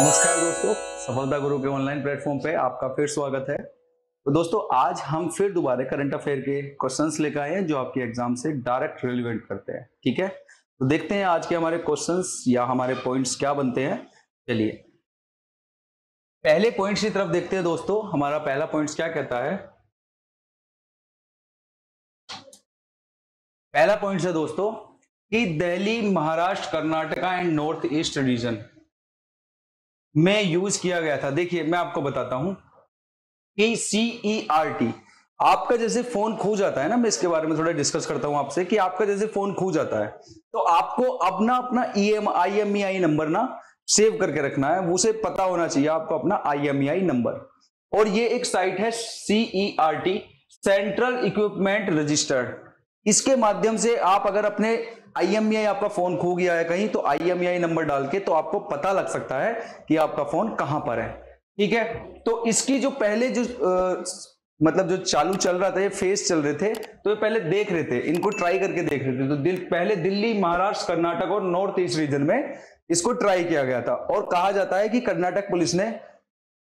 नमस्कार दोस्तों, सफलता गुरु के ऑनलाइन प्लेटफॉर्म पे आपका फिर स्वागत है। तो दोस्तों, आज हम फिर दोबारा करंट अफेयर के क्वेश्चंस लेकर आए हैं जो आपके एग्जाम से डायरेक्ट रिलेवेंट करते हैं। ठीक है, तो देखते हैं आज के हमारे क्वेश्चंस या हमारे पॉइंट्स क्या बनते हैं। चलिए पहले पॉइंट्स की तरफ देखते हैं दोस्तों। हमारा पहला पॉइंट्स क्या कहता है? पहला पॉइंट है दोस्तों कि Delhi, Maharashtra, Karnataka and north east region में यूज किया गया था। देखिए मैं आपको बताता हूं कि CERT, आपका जैसे फोन खो जाता है ना, मैं इसके बारे में थोड़ा डिस्कस करता हूं आपसे कि आपका जैसे फोन खो जाता है तो आपको अपना अपना IMEI नंबर ना सेव करके रखना है। उसे पता होना चाहिए आपको अपना IMEI नंबर। और ये एक साइट है CERT, सेंट्रल इक्विपमेंट रजिस्टर। इसके माध्यम से आप अगर अपने IMEI, आपका फोन खो गया है कहीं, तो IMEI नंबर डाल के तो आपको पता लग सकता है कि आपका फोन कहां पर है। ठीक है, तो इसकी जो पहले जो मतलब जो चालू चल रहा था, ये फेस चल रहे थे, तो ये पहले देख रहे थे, इनको ट्राई करके देख रहे थे। तो पहले दिल्ली, महाराष्ट्र, कर्नाटक और नॉर्थ ईस्ट रीजन में इसको ट्राई किया गया था। और कहा जाता है कि कर्नाटक पुलिस ने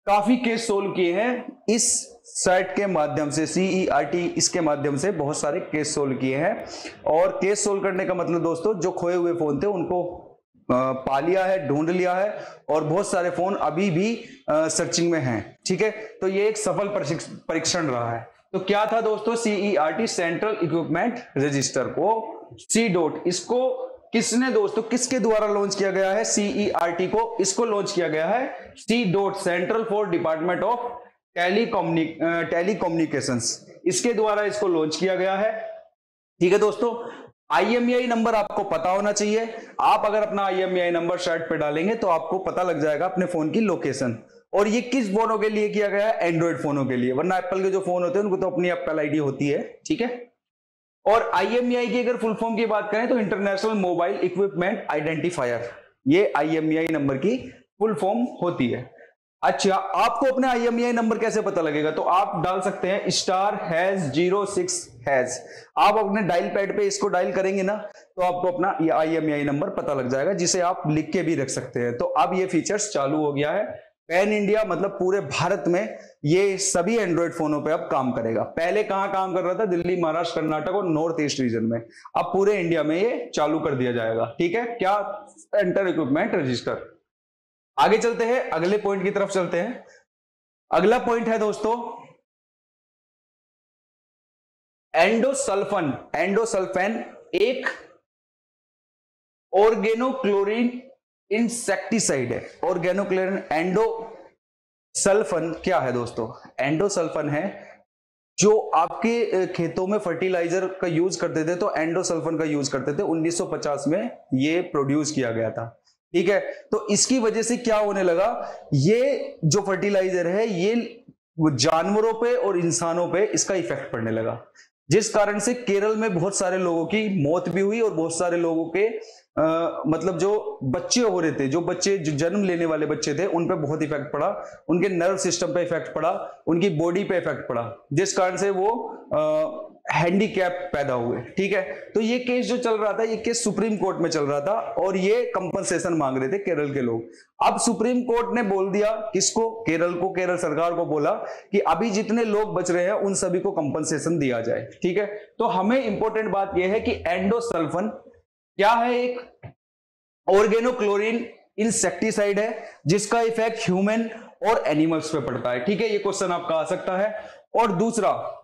काफी केस सोल्व किए हैं इस साइट के माध्यम से। CERT इसके माध्यम से बहुत सारे केस सोल्व किए हैं। और केस सोल्व करने का मतलब दोस्तों, जो खोए हुए फोन थे उनको पा लिया है, ढूंढ लिया है, और बहुत सारे फोन अभी भी सर्चिंग में हैं। ठीक है, तो ये एक सफल परीक्षण रहा है। तो क्या था दोस्तों? CERT, सेंट्रल इक्विपमेंट रजिस्टर को C. इसको किसने दोस्तों, किसके द्वारा लॉन्च किया गया है? CERT को, इसको लॉन्च किया गया है C. Central for department of telecommunications, इसके द्वारा इसको लॉन्च किया गया है। ठीक है दोस्तों, IMEI नंबर आपको पता होना चाहिए। आप अगर अपना IMEI नंबर साइट पे डालेंगे तो आपको पता लग जाएगा अपने फोन की लोकेशन। और ये किस फोनों के लिए किया गया है? एंड्रॉइड फोनों के लिए, वरना एप्पल के जो फोन होते हैं उनको तो अपनी एप्पल ID होती है। ठीक है, और IMEI की अगर फुल फॉर्म की बात करें तो इंटरनेशनल मोबाइल इक्विपमेंट आइडेंटिफायर, ये IMEI नंबर की फुल फॉर्म होती है। अच्छा, आपको अपने IMEI नंबर कैसे पता लगेगा? तो आप डाल सकते हैं *#06#। आप अपने डायल पैड पे इसको डायल करेंगे ना, तो आपको अपना IMEI नंबर पता लग जाएगा, जिसे आप लिख के भी रख सकते हैं। तो अब ये फीचर्स चालू हो गया है पैन इंडिया, मतलब पूरे भारत में ये सभी एंड्रॉइड फोनों पे अब काम करेगा। पहले कहां काम कर रहा था? दिल्ली, महाराष्ट्र, कर्नाटक और नॉर्थ ईस्ट रीजन में। अब पूरे इंडिया में ये चालू कर दिया जाएगा। ठीक है, क्या? Central equipment register. आगे चलते हैं, अगले पॉइंट की तरफ चलते हैं। अगला पॉइंट है दोस्तों एंडोसल्फन। एंडोसल्फेन एक ऑर्गेनोक्लोरीन इंसेक्टिसाइड है। ऑर्गेनोक्लोरीन, एंडोसल्फन क्या है दोस्तों? एंडोसल्फन है जो आपके खेतों में फर्टिलाइजर का यूज करते थे, तो एंडोसल्फन का यूज करते थे। 1950 में ये प्रोड्यूस किया गया था। ठीक है, तो इसकी वजह से क्या होने लगा, ये जो फर्टिलाइजर है ये जानवरों पे और इंसानों पे इसका इफेक्ट पड़ने लगा, जिस कारण से केरल में बहुत सारे लोगों की मौत भी हुई और बहुत सारे लोगों के मतलब जो बच्चे हो रहे थे, जो जन्म लेने वाले बच्चे थे, उन पे बहुत इफेक्ट पड़ा, उनके नर्व सिस्टम पे इफेक्ट पड़ा, उनकी बॉडी पे इफेक्ट पड़ा, जिस कारण से वो हैंडीकैप पैदा हुए। ठीक है, तो ये केस जो चल रहा था, ये केस सुप्रीम कोर्ट में चल रहा था और ये कंपनसेशन मांग रहे थे केरल के लोग। अब सुप्रीम कोर्ट ने बोल दिया, किसको? केरल को, केरल सरकार को बोला कि अभी जितने लोग बच रहे हैं उन सभी को कंपनसेशन दिया जाए। ठीक है, तो हमें इंपॉर्टेंट बात यह है कि एंडोसल्फन क्या है? एक ऑर्गेनोक्लोरीन इंसेक्टिसाइड है जिसका इफेक्ट ह्यूमन और एनिमल्स पे पड़ता है। ठीक है, ये क्वेश्चन आपका आ सकता है। और दूसरा,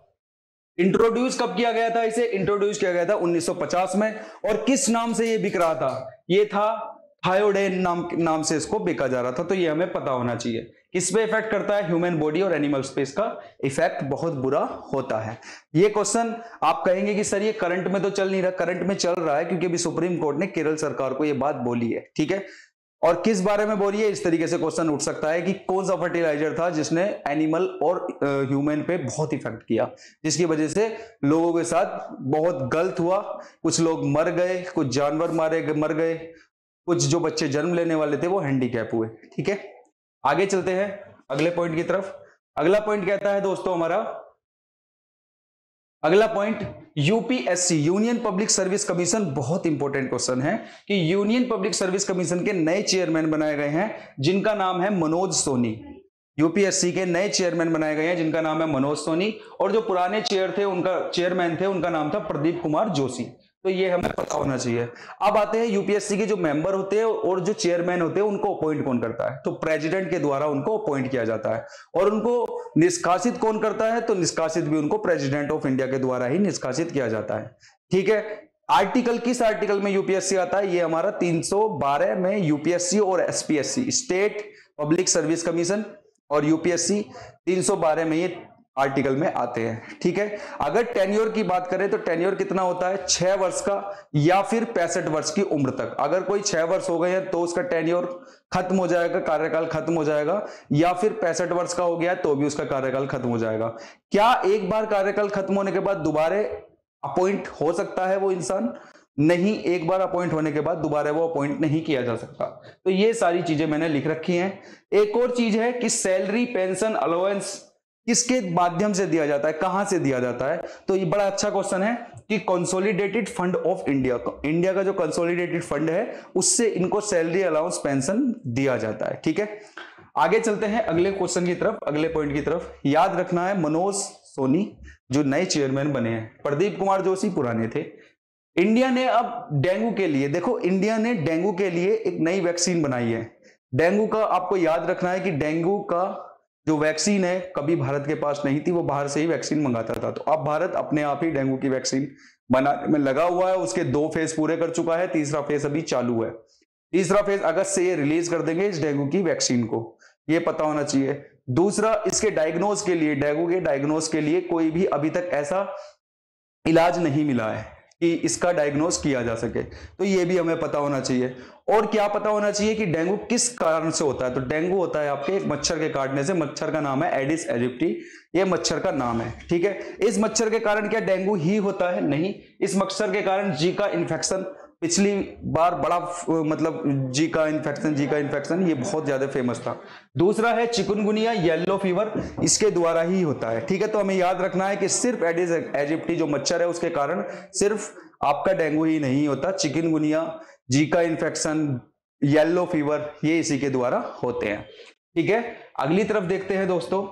इंट्रोड्यूस कब किया गया था? इसे इंट्रोड्यूस किया गया था 1950 में। और किस नाम से ये बिक रहा था? ये था थायोडेन नाम से इसको बेचा जा रहा था। तो ये हमें पता होना चाहिए। किस पे इफेक्ट करता है? ह्यूमन बॉडी और एनिमल्स पे इसका इफेक्ट बहुत बुरा होता है। ये क्वेश्चन आप कहेंगे कि सर ये करंट में तो चल नहीं रहा। करंट में चल रहा है क्योंकि अभी सुप्रीम कोर्ट ने केरल सरकार को ये बात बोली है। ठीक है, और किस बारे में बोली है? इस तरीके से क्वेश्चन उठ सकता है कि कौन सा फर्टिलाइजर था जिसने एनिमल और ह्यूमन पे बहुत इफेक्ट किया, जिसकी वजह से लोगों के साथ बहुत गलत हुआ, कुछ लोग मर गए, कुछ जानवर मर गए, कुछ जो बच्चे जन्म लेने वाले थे वो हैंडीकैप हुए। ठीक है, आगे चलते हैं अगले पॉइंट की तरफ। अगला पॉइंट कहता है दोस्तों हमारा, अगला point, UPSC union public service commission, बहुत इंपॉर्टेंट क्वेश्चन है कि यूनियन पब्लिक सर्विस कमीशन के नए चेयरमैन बनाए गए हैं जिनका नाम है मनोज सोनी। यूपीएससी के नए चेयरमैन बनाए गए हैं जिनका नाम है मनोज सोनी, और जो पुराने चेयरमैन थे उनका नाम था प्रदीप कुमार जोशी। तो ये हमें पता होना चाहिए। अब आते हैं यूपीएससी के जो मेंबर होते हैं और जो चेयरमैन होते हैं उनको अपॉइंट कौन करता है, तो प्रेसिडेंट के द्वारा उनको अपॉइंट किया जाता है। और उनको निष्कासित कौन करता है, तो निष्कासित भी उनको प्रेसिडेंट ऑफ इंडिया के द्वारा ही निष्कासित किया जाता है। ठीक है, आर्टिकल, किस आर्टिकल में यूपीएससी आता है, ये हमारा 312 में यूपीएससी और SPSC, state public service commission और यूपीएससी 312 में ये आर्टिकल में आते हैं। ठीक है, अगर टेन्योर की बात करें तो टेन्योर कितना होता है, 6 वर्ष का या फिर 65 वर्ष की उम्र तक। अगर कोई 6 वर्ष हो गए हैं तो उसका टेन्योर खत्म हो जाएगा, कार्यकाल खत्म हो जाएगा, या फिर 65 वर्ष का हो गया तो भी उसका कार्यकाल खत्म हो जाएगा। क्या एक बार कार्यकाल खत्म होने के बाद दोबारा अपॉइंट हो सकता है वो इंसान? नहीं, एक बार अपॉइंट होने के बाद दोबारा वो अपॉइंट नहीं किया जा सकता। तो ये सारी चीजें मैंने लिख रखी हैं। एक और चीज है कि सैलरी, पेंशन, अलाउंस किसके माध्यम से दिया जाता है, कहां से दिया जाता है, तो ये बड़ा अच्छा क्वेश्चन है कि consolidated fund of India, India का जो कंसोलिडेटेड फंड है उससे इनको सैलरी, अलाउंस, पेंशन दिया जाता है। ठीक है, आगे चलते हैं अगले क्वेश्चन की तरफ, अगले पॉइंट की तरफ। याद रखना है मनोज सोनी जो नए चेयरमैन बने हैं, प्रदीप कुमार जोशी पुराने थे। इंडिया ने अब डेंगू के लिए, देखो इंडिया ने डेंगू के लिए एक नई वैक्सीन बनाई है। डेंगू का आपको याद रखना है कि डेंगू का जो वैक्सीन है कभी भारत के पास नहीं थी, वो बाहर से ही वैक्सीन मंगाता था। तो अब भारत अपने आप ही डेंगू की वैक्सीन बनाने में लगा हुआ है। उसके 2 फेज पूरे कर चुका है, तीसरा फेज अभी चालू है। तीसरा फेज अगस्त से ये रिलीज कर देंगे इस डेंगू की वैक्सीन को, ये पता होना चाहिए। दूसरा, इसके डायग्नोज के लिए, डेंगू के डायग्नोज के लिए कोई भी अभी तक ऐसा इलाज नहीं मिला है कि इसका डायग्नोज किया जा सके, तो ये भी हमें पता होना चाहिए। और क्या पता होना चाहिए कि डेंगू किस कारण से होता है, तो डेंगू होता है आपके एक मच्छर के काटने से। मच्छर का नाम है एडिस एजिप्टी, ये मच्छर का नाम है। ठीक है, इस मच्छर के कारण क्या डेंगू ही होता है? नहीं, इस मच्छर के कारण जीका इन्फेक्शन, पिछली बार बड़ा मतलब जीका इन्फेक्शन ये बहुत ज्यादा फेमस था। दूसरा है चिकुनगुनिया, येलो फीवर, इसके द्वारा ही होता है। ठीक है, तो हमें याद रखना है कि सिर्फ एडिस एजिप्टी जो मच्छर है उसके कारण सिर्फ आपका डेंगू ही नहीं होता, chikungunya, Zika infection, yellow fever ये इसी के द्वारा होते हैं। ठीक है, अगली तरफ देखते हैं दोस्तों।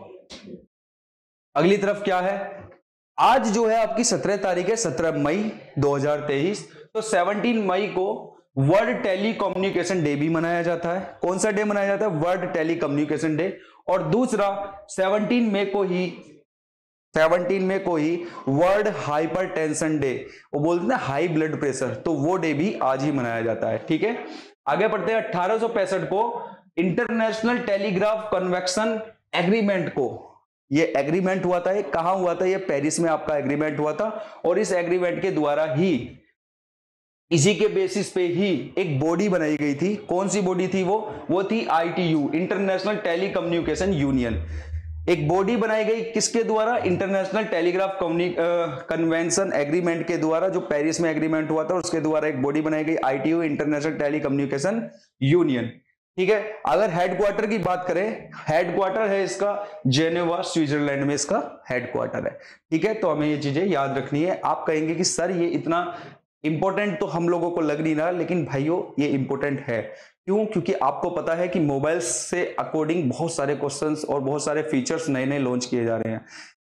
अगली तरफ क्या है, आज जो है आपकी 17 तारीख है, 17 मई 2023। तो 17 मई को वर्ल्ड टेली कम्युनिकेशन डे भी मनाया जाता है। कौन सा डे मनाया जाता है? World telecommunication day. और दूसरा 17 मई को ही वर्ल्ड हाइपरटेंशन डे, वो बोलते हैं हाई ब्लड प्रेशर, तो वो डे भी आज ही मनाया जाता है। ठीक है, आगे बढ़ते हैं। 1865 को इंटरनेशनल टेलीग्राफ कन्वेंशन एग्रीमेंट को, ये एग्रीमेंट हुआ था, ये कहां हुआ था? ये पेरिस में आपका एग्रीमेंट हुआ था। और इस एग्रीमेंट के द्वारा ही, इसी के बेसिस पे ही एक बॉडी बनाई गई थी। कौन सी बॉडी थी वो थी ITU, international telecommunication union. एक बॉडी बनाई गई किसके द्वारा? इंटरनेशनल टेलीग्राफ कन्वेंशन एग्रीमेंट के द्वारा, जो पेरिस में एग्रीमेंट हुआ था उसके द्वारा एक बॉडी बनाई गई, ITU, international telecommunication union. ठीक है, अगर हेडक्वार्टर की बात करें, हेडक्वार्टर है इसका जेनेवा, स्विट्जरलैंड में इसका हेडक्वार्टर है। ठीक है, तो हमें ये चीजें याद रखनी है। आप कहेंगे कि सर ये इतना इंपॉर्टेंट तो हम लोगों को लग नहीं रहा, लेकिन भाइयों ये इंपॉर्टेंट है। क्यों? क्योंकि आपको पता है कि मोबाइल से अकॉर्डिंग बहुत सारे क्वेश्चंस और बहुत सारे फीचर्स नए नए लॉन्च किए जा रहे हैं।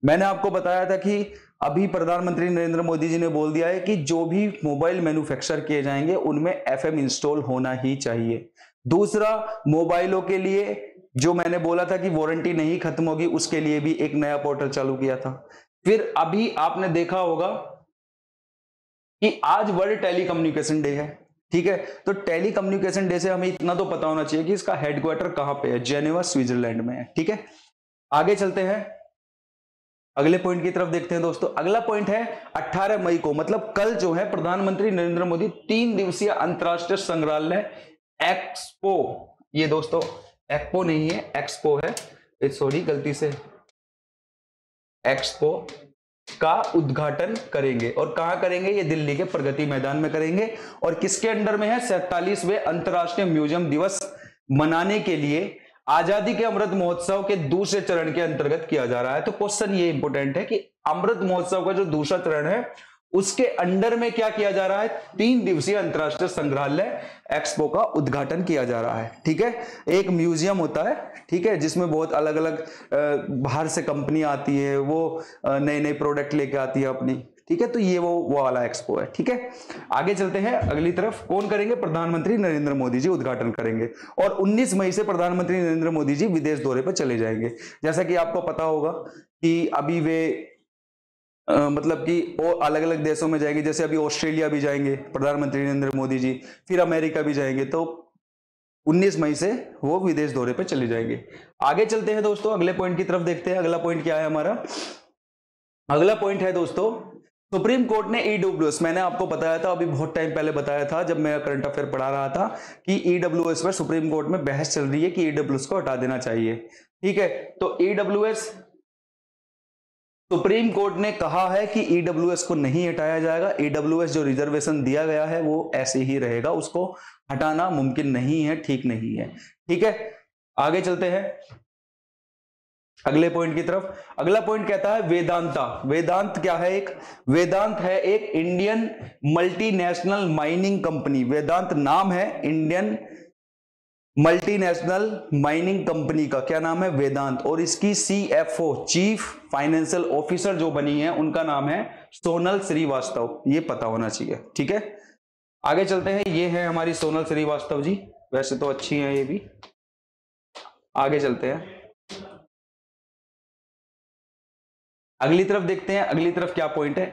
मैंने आपको बताया था कि अभी प्रधानमंत्री नरेंद्र मोदी जी ने बोल दिया है कि जो भी मोबाइल मैन्युफैक्चर किए जाएंगे उनमें FM इंस्टॉल होना ही चाहिए। दूसरा, मोबाइलों के लिए जो मैंने बोला था कि वारंटी नहीं खत्म होगी, उसके लिए भी एक नया पोर्टल चालू किया था। फिर अभी आपने देखा होगा कि आज वर्ल्ड टेली कम्युनिकेशन डे है। ठीक है, तो टेली कम्युनिकेशन डे से हमें इतना तो पता होना चाहिए कि इसका हेडक्वार्टर कहां पे है, जेनेवा, स्विट्जरलैंड में है। ठीक है, आगे चलते हैं, अगले पॉइंट की तरफ देखते हैं दोस्तों। अगला पॉइंट है 18 मई को, मतलब कल जो है प्रधानमंत्री नरेंद्र मोदी 3 दिवसीय अंतरराष्ट्रीय संग्रहालय एक्सपो, ये दोस्तों एक्सपो नहीं है, एक्सपो है, सॉरी गलती से, एक्सपो का उद्घाटन करेंगे। और कहां करेंगे? ये दिल्ली के प्रगति मैदान में करेंगे। और किसके अंडर में है? 47वें अंतरराष्ट्रीय म्यूजियम दिवस मनाने के लिए आजादी के अमृत महोत्सव के दूसरे चरण के अंतर्गत किया जा रहा है। तो क्वेश्चन ये इंपॉर्टेंट है कि अमृत महोत्सव का जो दूसरा चरण है उसके अंडर में क्या किया जा रहा है, 3 दिवसीय अंतरराष्ट्रीय संग्रहालय एक्सपो का उद्घाटन किया जा रहा है। ठीक है, एक म्यूजियम होता है, ठीक है, जिसमें बहुत अलग अलग बाहर से कंपनी आती है, वो नए नए प्रोडक्ट लेके आती है अपनी। ठीक है, तो ये वो वाला एक्सपो है। ठीक है, आगे चलते हैं अगली तरफ। कौन करेंगे, प्रधानमंत्री नरेंद्र मोदी जी उद्घाटन करेंगे। और 19 मई से प्रधानमंत्री नरेंद्र मोदी जी विदेश दौरे पर चले जाएंगे। जैसा कि आपको पता होगा कि अभी वे मतलब कि और अलग अलग देशों में जाएंगे, जैसे अभी ऑस्ट्रेलिया भी जाएंगे प्रधानमंत्री नरेंद्र मोदी जी, फिर अमेरिका भी जाएंगे। तो 19 मई से वो विदेश दौरे पर चले जाएंगे। आगे चलते हैं दोस्तों, अगले पॉइंट की तरफ देखते हैं। अगला पॉइंट क्या है हमारा, अगला पॉइंट है दोस्तों, सुप्रीम कोर्ट ने ईडब्ल्यूएस, मैंने आपको बताया था, अभी बहुत टाइम पहले बताया था जब मैं करंट अफेयर पढ़ा रहा था, कि ईडब्ल्यूएस पर सुप्रीम कोर्ट में बहस चल रही है कि ईडब्ल्यूएस को हटा देना चाहिए। ठीक है, तो ईडब्ल्यूएस, सुप्रीम कोर्ट ने कहा है कि ईडब्ल्यूएस को नहीं हटाया जाएगा। ईडब्ल्यूएस जो रिजर्वेशन दिया गया है वो ऐसे ही रहेगा, उसको हटाना मुमकिन नहीं है, ठीक नहीं है। ठीक है, आगे चलते हैं अगले पॉइंट की तरफ। अगला पॉइंट कहता है वेदांता। वेदांत क्या है, एक वेदांत है एक इंडियन मल्टीनेशनल माइनिंग कंपनी। वेदांत नाम है इंडियन मल्टीनेशनल माइनिंग कंपनी का, क्या नाम है, वेदांत। और इसकी CFO चीफ फाइनेंशियल ऑफिसर जो बनी है उनका नाम है सोनल श्रीवास्तव, ये पता होना चाहिए। ठीक है, आगे चलते हैं। ये है हमारी सोनल श्रीवास्तव जी, वैसे तो अच्छी है ये भी। आगे चलते हैं, अगली तरफ देखते हैं। अगली तरफ क्या पॉइंट है,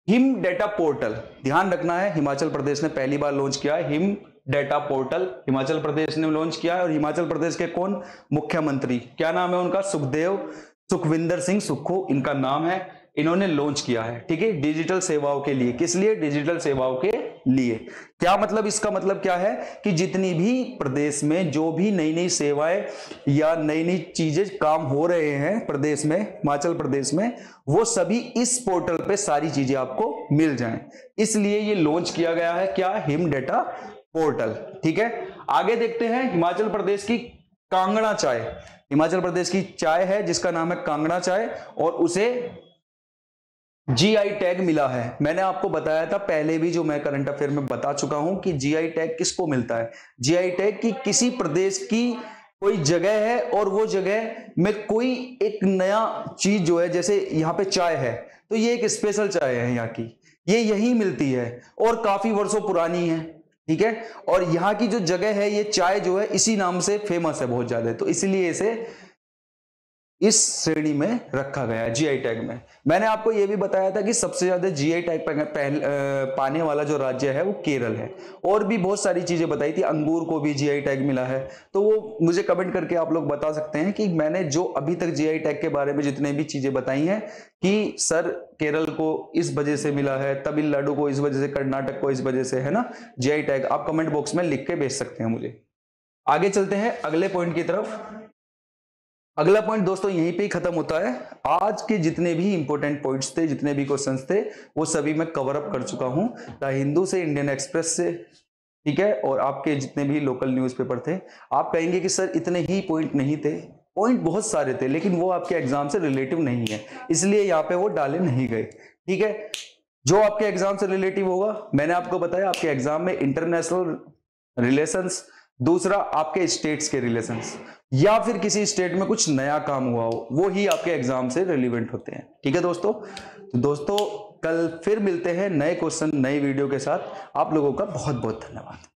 हिम डेटा पोर्टल। ध्यान रखना है, हिमाचल प्रदेश ने पहली बार लॉन्च किया है him data portal, Himachal Pradesh ने लॉन्च किया है। और हिमाचल प्रदेश के कौन, मुख्यमंत्री, क्या नाम है उनका, सुखविंदर सिंह सुक्खू इनका नाम है, इन्होंने लॉन्च किया है। ठीक है, डिजिटल सेवाओं के लिए। किस लिए, डिजिटल सेवाओं के लिए। क्या मतलब, इसका मतलब क्या है कि जितनी भी प्रदेश में जो भी नई नई सेवाएं या नई नई चीजें काम हो रहे हैं प्रदेश में, हिमाचल प्रदेश में, वो सभी इस पोर्टल पे सारी चीजें आपको मिल जाएं, इसलिए ये लॉन्च किया गया है, क्या, हिम डेटा पोर्टल। ठीक है, आगे देखते हैं हिमाचल प्रदेश की कांगड़ा चाय। हिमाचल प्रदेश की चाय है जिसका नाम है कांगड़ा चाय, और उसे GI टैग मिला है। मैंने आपको बताया था पहले भी, जो मैं करंट अफेयर में बता चुका हूं कि GI टैग किसको मिलता है। GI टैग की किसी प्रदेश की कोई जगह है और वो जगह में कोई एक नया चीज जो है, जैसे यहाँ पे चाय है तो ये एक स्पेशल चाय है यहाँ की, ये यही मिलती है और काफी वर्षों पुरानी है। ठीक है, और यहाँ की जो जगह है, ये चाय जो है इसी नाम से फेमस है बहुत ज्यादा, तो इसलिए इसे इस श्रेणी में रखा गया है GI टैग में। मैंने आपको यह भी बताया था कि सबसे ज्यादा GI टैग पाने वाला जो राज्य है वो केरल है। और भी बहुत सारी चीजें बताई थी, अंगूर को भी GI टैग मिला है। तो वो मुझे कमेंट करके आप लोग बता सकते हैं कि मैंने जो अभी तक GI टैग के बारे में जितने भी चीजें बताई हैं कि सर केरल को इस वजह से मिला है, तमिलनाडु को इस वजह से, कर्नाटक को इस वजह से, है ना, GI टैग आप कमेंट बॉक्स में लिख के भेज सकते हैं मुझे। आगे चलते हैं अगले पॉइंट की तरफ। अगला पॉइंट दोस्तों यहीं पे ही खत्म होता है। आज के जितने भी इंपॉर्टेंट पॉइंट्स थे, जितने भी क्वेश्चंस थे, वो सभी मैं कवर अप कर चुका हूं, द हिंदू से, इंडियन एक्सप्रेस से। ठीक है, और आपके जितने भी लोकल न्यूज़पेपर थे। आप कहेंगे कि सर इतने ही पॉइंट नहीं थे, पॉइंट बहुत सारे थे, लेकिन वो आपके एग्जाम से रिलेटिव नहीं है, इसलिए यहाँ पे वो डाले नहीं गए। ठीक है, जो आपके एग्जाम से रिलेटिव होगा, मैंने आपको बताया आपके एग्जाम में इंटरनेशनल रिलेशंस, दूसरा आपके स्टेट्स के रिलेशंस, या फिर किसी स्टेट में कुछ नया काम हुआ हो, वो ही आपके एग्जाम से रिलेवेंट होते हैं। ठीक है दोस्तों, तो दोस्तों कल फिर मिलते हैं नए क्वेश्चन, नई वीडियो के साथ। आप लोगों का बहुत बहुत धन्यवाद।